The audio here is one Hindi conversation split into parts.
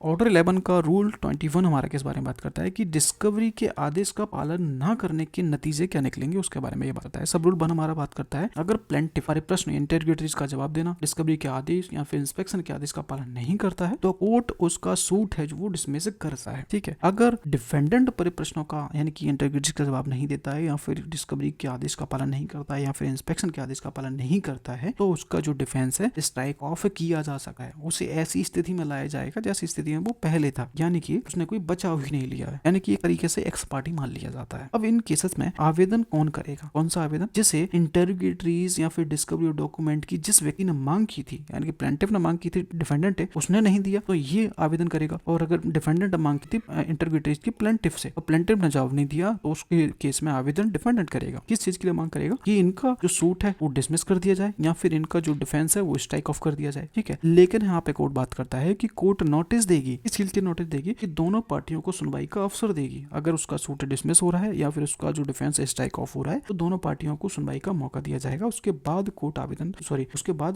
ऑर्डर 11 का रूल 21 हमारा किस बारे में बात करता है कि डिस्कवरी के आदेश का पालन ना करने के नतीजे क्या निकलेंगे उसके बारे में ये बताता है। सब रूल 1 हमारा बात करता है अगर प्लेंटिफ हमारे प्रश्न इंटरोगेटरीज का जवाब देना डिस्कवरी के आदेश या फिर इंस्पेक्शन के आदेश का पालन नहीं करता है तो कोर्ट उसका सूट है जो वो डिसमिस करता है। ठीक है, अगर डिफेंडेंट परिप्रश्नों का यानी कि इंटरोगेटरीज का जवाब नहीं देता है या फिर डिस्कवरी के आदेश का पालन नहीं करता है या फिर इंस्पेक्शन के आदेश का पालन नहीं करता है तो उसका जो डिफेंस है स्ट्राइक ऑफ किया जा सकता है। उसे ऐसी स्थिति में लाया जाएगा जैसी स्थिति में वो पहले था, यानी कि उसने कोई बचाव ही नहीं लिया है, यानी कि एक तरीके से एक्स पार्टी मान लिया जाता है। अब इन केसेस में आवेदन कौन करेगा, कौन सा आवेदन, जिसे इंटरोगेटरीज या फिर डिस्कवरी डॉक्यूमेंट की जिस व्यक्ति ने मांग की थी, यानी कि प्लेंटिफ ने मांग की थी, डिफेंडेंट है उसने नहीं दिया तो ये आवेदन करेगा। और अगर डिफेंडेंट ने मांग की थी इंटरोगेटरीज की प्लेंटिफ से और प्लेंटिफ ने जवाब नहीं दिया तो उसके केस में आवेदन डिफेंडेंट करेगा। किस चीज के लिए मांग करेगा कि इनका जो सूट है वो डिसमिस कर दिया जाए या फिर इनका जो डिफेंस है वो स्ट्राइक ऑफ कर दिया जाए। ठीक है, लेकिन यहाँ पे कोर्ट बात करता है कि कोर्ट नोटिस देगी, इस चीज की नोटिस देगी कि दोनों पार्टियों को सुनवाई का अवसर देगी। अगर उसका सूट डिसमिस हो रहा है या फिर उसका जो डिफेंस स्ट्राइक ऑफ हो रहा है तो दोनों पार्टियों को सुनवाई का मौका दिया जाएगा। उसके बाद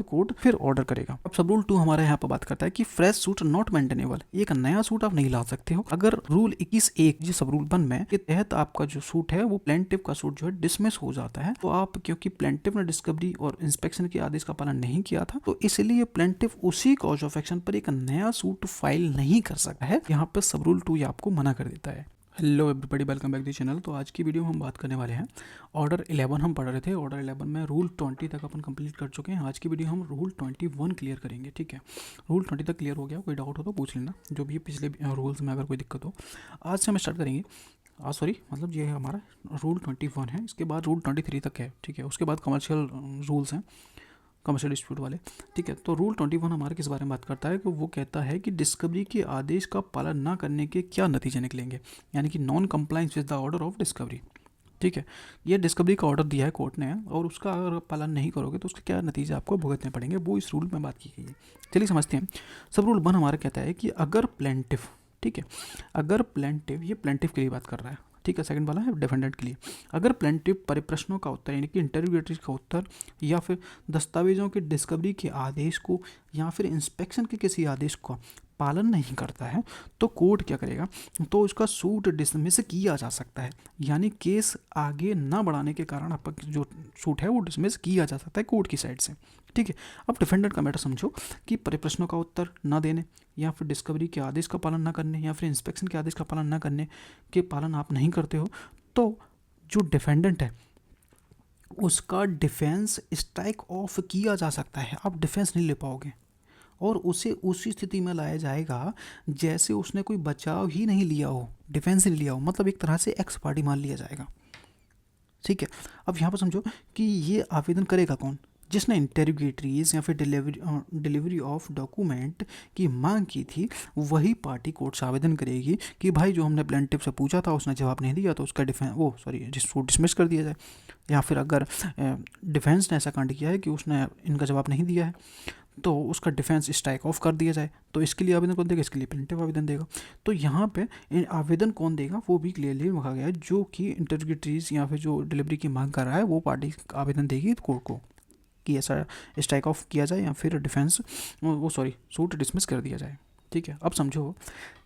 कोर्ट फिर ऑर्डर करेगा। अब सब रूल 2 हमारे यहाँ पर बात करता है कि फ्रेश सूट नॉट मेंटेनेबल, एक नया सूट आप नहीं ला सकते हो। अगर रूल 21(1) जी सब रूल 1 में के तहत आपका जो सूट है वो प्लेंटिफ का सूट जो है डिसमिस हो जाता है तो आप, क्योंकि प्लेंटिफ ने डिस्कवरी और इंस्पेक्शन के आदेश का पालन नहीं किया था तो इसलिए प्लेंटिफ उसी कॉज ऑफ एक्शन पर एक नया सूट फाइल नहीं कर सकता है। यहाँ पर सब रूल 2 आपको मना कर देता है। Hello everybody, welcome back the channel. तो आज की वीडियो में हम बात करने वाले हैं ऑर्डर 11 हम पढ़ रहे थे। ऑर्डर 11 में रूल 20 तक अपन कंप्लीट कर चुके हैं। आज की वीडियो हम रूल 21 क्लियर करेंगे। ठीक है, रूल 20 तक क्लियर हो गया, कोई डाउट हो तो पूछ लेना, जो भी पिछले रूल्स में अगर कोई दिक्कत हो। आज से हम स्टार्ट करेंगे, मतलब ये है हमारा रूल 21 है, इसके बाद रूल 23 तक है। ठीक है, उसके बाद कमर्शियल रूल्स हैं, कमर्शियल डिस्प्यूट वाले। ठीक है, तो रूल 21 हमारे किस बारे में बात करता है कि वो कहता है कि डिस्कवरी के आदेश का पालन ना करने के क्या नतीजे निकलेंगे, यानी कि non compliance with the order of discovery. ठीक है, ये डिस्कवरी का ऑर्डर दिया है कोर्ट ने और उसका अगर पालन नहीं करोगे तो उसके क्या नतीजे आपको भुगतने पड़ेंगे, वो इस रूल में बात की गई है। चलिए समझते हैं। सब रूल 1 हमारा कहता है कि अगर प्लेंटिफ, ठीक है, अगर प्लेंटिफ, ये प्लेंटिफ के लिए बात कर रहा है। ठीक है, सेकंड वाला है डिफेंडेंट के लिए। अगर प्लेंटिफ परिप्रश्नों का उत्तर यानी कि इंटरोगेटरीज का उत्तर या फिर दस्तावेजों के डिस्कवरी के आदेश को या फिर इंस्पेक्शन के किसी आदेश का पालन नहीं करता है तो कोर्ट क्या करेगा, तो उसका सूट डिसमिस किया जा सकता है, यानी केस आगे ना बढ़ाने के कारण आपका जो सूट है वो डिसमिस किया जा सकता है कोर्ट की साइड से। ठीक है, अब डिफेंडेंट का मैटर समझो कि परिप्रश्नों का उत्तर ना देने या फिर डिस्कवरी के आदेश का पालन ना करने या फिर इंस्पेक्शन के आदेश का पालन ना करने के पालन आप नहीं करते हो तो जो डिफेंडेंट है उसका डिफेंस स्ट्राइक ऑफ किया जा सकता है। आप डिफेंस नहीं ले पाओगे और उसे उसी स्थिति में लाया जाएगा जैसे उसने कोई बचाव ही नहीं लिया हो, डिफेंस नहीं लिया हो, मतलब एक तरह से एक्स पार्टी मान लिया जाएगा। ठीक है, अब यहाँ पर समझो कि ये आवेदन करेगा कौन, जिसने इंटरोगेटरीज या फिर डिलीवरी ऑफ डॉक्यूमेंट की मांग की थी, वही पार्टी कोर्ट से आवेदन करेगी कि भाई जो हमने प्लेंटिफ से पूछा था उसने जवाब नहीं दिया तो उसका डिसमिस कर दिया जाए। या फिर अगर डिफेंस ने ऐसा कांड किया है कि उसने इनका जवाब नहीं दिया है तो उसका डिफेंस स्ट्राइक ऑफ कर दिया जाए, तो इसके लिए आवेदन कौन देगा, इसके लिए प्लेंटिफ आवेदन देगा। तो यहाँ पे आवेदन कौन देगा वो भी क्लियरली लिखा गया है, जो कि इंटरोगेटरीज या फिर जो डिलीवरी की मांग कर रहा है वो पार्टी आवेदन देगी कोर्ट को कि ऐसा स्ट्राइक ऑफ किया जाए या फिर डिफेंस सूट डिसमिस कर दिया जाए। ठीक है, अब समझो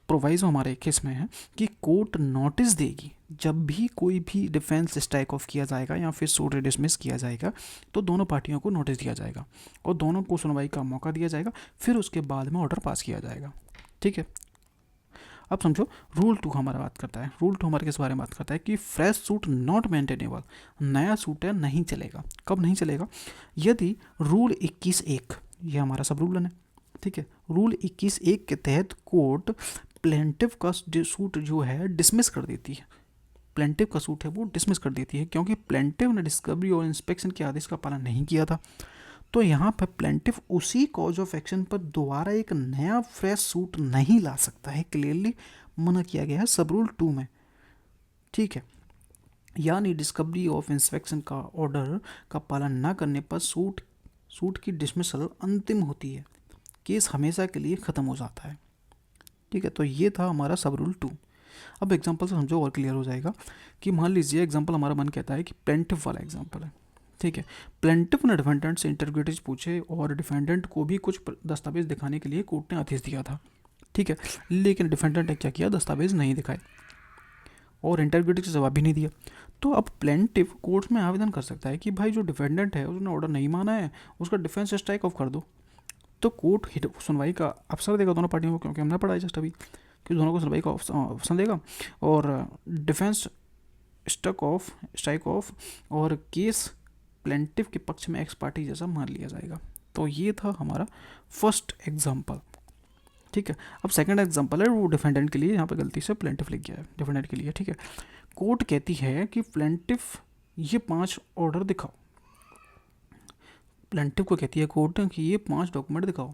प्रोवाइजो हमारे केस में है कि कोर्ट नोटिस देगी जब भी कोई भी डिफेंस स्ट्राइक ऑफ किया जाएगा या फिर सूट डिसमिस किया जाएगा तो दोनों पार्टियों को नोटिस दिया जाएगा और दोनों को सुनवाई का मौका दिया जाएगा, फिर उसके बाद में ऑर्डर पास किया जाएगा। ठीक है, अब समझो रूल 2 हमारा बात करता है। रूल 2 हमारे किस बारे में बात करता है कि फ्रेश सूट नॉट मेंटेनेबल, नया सूट है नहीं चलेगा। कब नहीं चलेगा, यदि रूल 21(1), ये हमारा सब रूल है। ठीक है, रूल 21(1) के तहत कोर्ट प्लेंटिफ का सूट जो है डिसमिस कर देती है, प्लेंटिफ का सूट है वो डिसमिस कर देती है क्योंकि प्लेंटिफ ने डिस्कवरी और इंस्पेक्शन के आदेश का पालन नहीं किया था। तो यहाँ पर प्लेंटिफ उसी कॉज ऑफ एक्शन पर दोबारा एक नया फ्रेश सूट नहीं ला सकता है, क्लियरली मना किया गया है सब रूल 2 में। ठीक है, यानी डिस्कवरी ऑफ इंस्पेक्शन का ऑर्डर का पालन ना करने पर सूट की डिसमिसल अंतिम होती है, केस हमेशा के लिए ख़त्म हो जाता है। ठीक है, तो ये था हमारा सब रूल 2। अब एग्जांपल से समझो और क्लियर हो जाएगा कि मान लीजिए एग्जांपल हमारा मन कहता है कि प्लेंटिफ वाला एग्जांपल है। ठीक है, प्लेंटिफ ने डिफेंडेंट से इंटरोगेटरीज पूछे और डिफेंडेंट को भी कुछ दस्तावेज दिखाने के लिए कोर्ट ने आदेश दिया था। ठीक है, लेकिन डिफेंडेंट ने क्या किया, दस्तावेज नहीं दिखाए और इंटरव्यूटी का जवाब भी नहीं दिया। तो अब प्लेंटिफ कोर्ट में आवेदन कर सकता है कि भाई जो डिफेंडेंट है उसने ऑर्डर नहीं माना है, उसका डिफेंस स्ट्राइक ऑफ कर दो। तो कोर्ट सुनवाई का अवसर देगा दोनों पार्टियों को, क्योंकि हमने पढ़ा है जस्ट अभी कि दोनों को सुनवाई का ऑप्शन देगा और डिफेंस स्ट्राइक ऑफ और केस प्लेंटिफ के पक्ष में एक्स पार्टी जैसा मान लिया जाएगा। तो ये था हमारा फर्स्ट एग्जाम्पल। ठीक है, अब सेकंड एग्जांपल है वो डिफेंडेंट के लिए, यहाँ पे गलती से प्लेंटिफ लिख गया है डिफेंडेंट के लिए। ठीक है, कोर्ट कहती है कि प्लेंटिफ ये 5 ऑर्डर दिखाओ। प्लेंटिफ को कहती है कोर्ट कि ये 5 डॉक्यूमेंट दिखाओ,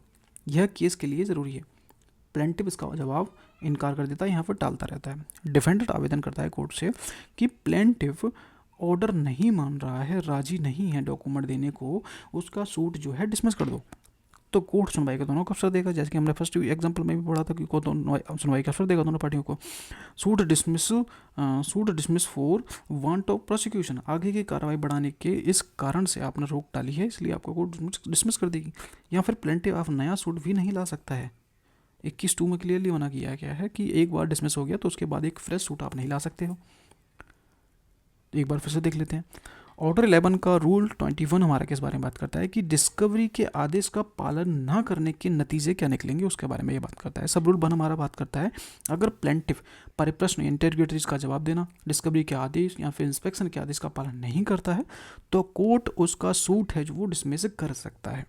यह केस के लिए ज़रूरी है। प्लेंटिफ इसका जवाब इनकार कर देता है, यहाँ पर टालता रहता है। डिफेंडेंट आवेदन करता है कोर्ट से कि प्लेंटिफ ऑर्डर नहीं मान रहा है, राजी नहीं है डॉक्यूमेंट देने को, उसका सूट जो है डिसमिस कर दो। तो कोर्ट सुनवाई का दोनों को अवसर देगा, जैसे कि हमने फर्स्ट एग्जांपल में भी पढ़ा था कि कोर्ट सुनवाई का अवसर देगा दोनों पार्टियों को। Suit dismiss for want of prosecution, आगे की कार्रवाई बढ़ाने के इस कारण से आपने रोक डाली है, इसलिए आपको कोर्ट डिसमिस कर देगी। या फिर प्लेंटिफ आप नया सूट भी नहीं ला सकता है। 21(2) में क्लियरली मना किया गया है कि एक बार डिसमिस हो गया तो उसके बाद एक फ्रेश सूट आप नहीं ला सकते हो। एक बार फिर से देख लेते हैं। ऑर्डर 11 का रूल 21 हमारा किस बारे में बात करता है कि डिस्कवरी के आदेश का पालन ना करने के नतीजे क्या निकलेंगे उसके बारे में ये बात करता है। सब रूल 1 हमारा बात करता है अगर प्लेंटिफ परिप्रश्न इंटरव्यूटरीज का जवाब देना, डिस्कवरी के आदेश या फिर इंस्पेक्शन के आदेश का पालन नहीं करता है तो कोर्ट उसका सूट है जो वो डिसमिस कर सकता है।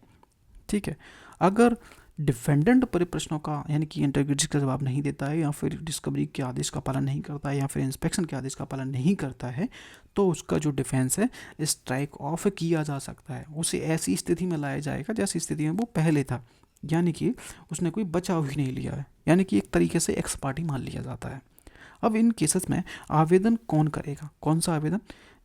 ठीक है, अगर डिफेंडेंट परिप्रश्नों का यानी कि इंटरव्यूटरीज का जवाब नहीं देता है या फिर डिस्कवरी के आदेश का पालन नहीं करता है या फिर इंस्पेक्शन के आदेश का पालन नहीं करता है तो उसका जो डिफेंस है स्ट्राइक ऑफ किया जा सकता है। उसे ऐसी स्थिति में लाया जाएगा जैसी स्थिति में वो पहले था, यानी कि उसने कोई बचाव ही नहीं लिया है, यानी कि एक तरीके से एक्स पार्टी मान लिया जाता है। अब इन केसेस में आवेदन कौन करेगा, कौन सा आवेदन,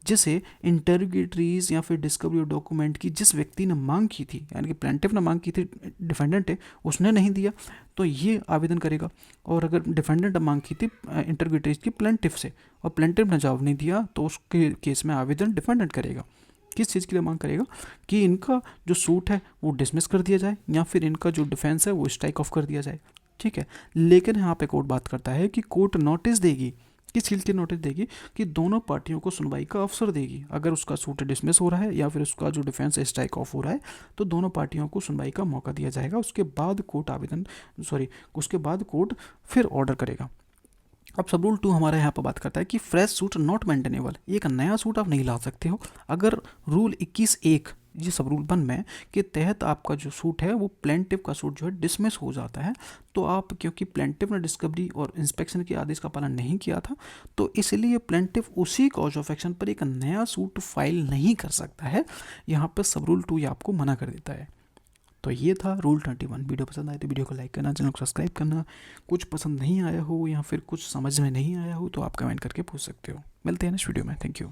जिसे इंटरव्यूटरीज या फिर डिस्कवरी डॉक्यूमेंट की जिस व्यक्ति ने मांग की थी, यानी कि प्लेंटिफ ने मांग की थी, डिफेंडेंट है उसने नहीं दिया तो ये आवेदन करेगा। और अगर डिफेंडेंट ने मांग की थी इंटरव्यूटरीज की प्लेंटिफ से और प्लेंटिफ ने जवाब नहीं दिया तो उसके केस में आवेदन डिफेंडेंट करेगा। किस चीज़ के लिए मांग करेगा कि इनका जो सूट है वो डिसमिस कर दिया जाए या फिर इनका जो डिफेंस है वो स्ट्राइक ऑफ कर दिया जाए। ठीक है, लेकिन यहाँ पे कोर्ट बात करता है कि कोर्ट नोटिस देगी, किस चीज़ की नोटिस देगी कि दोनों पार्टियों को सुनवाई का अवसर देगी। अगर उसका सूट डिसमिस हो रहा है या फिर उसका जो डिफेंस है स्ट्राइक ऑफ हो रहा है तो दोनों पार्टियों को सुनवाई का मौका दिया जाएगा। उसके बाद कोर्ट फिर ऑर्डर करेगा। अब सब रूल 2 हमारे यहाँ पर बात करता है कि फ्रेश सूट नॉट मेंटेनेबल, एक नया सूट आप नहीं ला सकते हो। अगर रूल 21(1) ये सब रूल 1 में के तहत आपका जो सूट है वो प्लेंटिफ का सूट जो है डिसमिस हो जाता है तो आप, क्योंकि प्लेंटिफ ने डिस्कवरी और इंस्पेक्शन के आदेश का पालन नहीं किया था तो इसलिए प्लेंटिफ उसी कॉज ऑफ एक्शन पर एक नया सूट फाइल नहीं कर सकता है। यहाँ पर सब रूल 2 ये आपको मना कर देता है। तो ये था रूल 21। वीडियो पसंद आए तो वीडियो को लाइक करना, चैनल को सब्सक्राइब करना। कुछ पसंद नहीं आया हो या फिर कुछ समझ में नहीं आया हो तो आप कमेंट करके पूछ सकते हो। मिलते हैं नेक्स्ट वीडियो में। Thank you.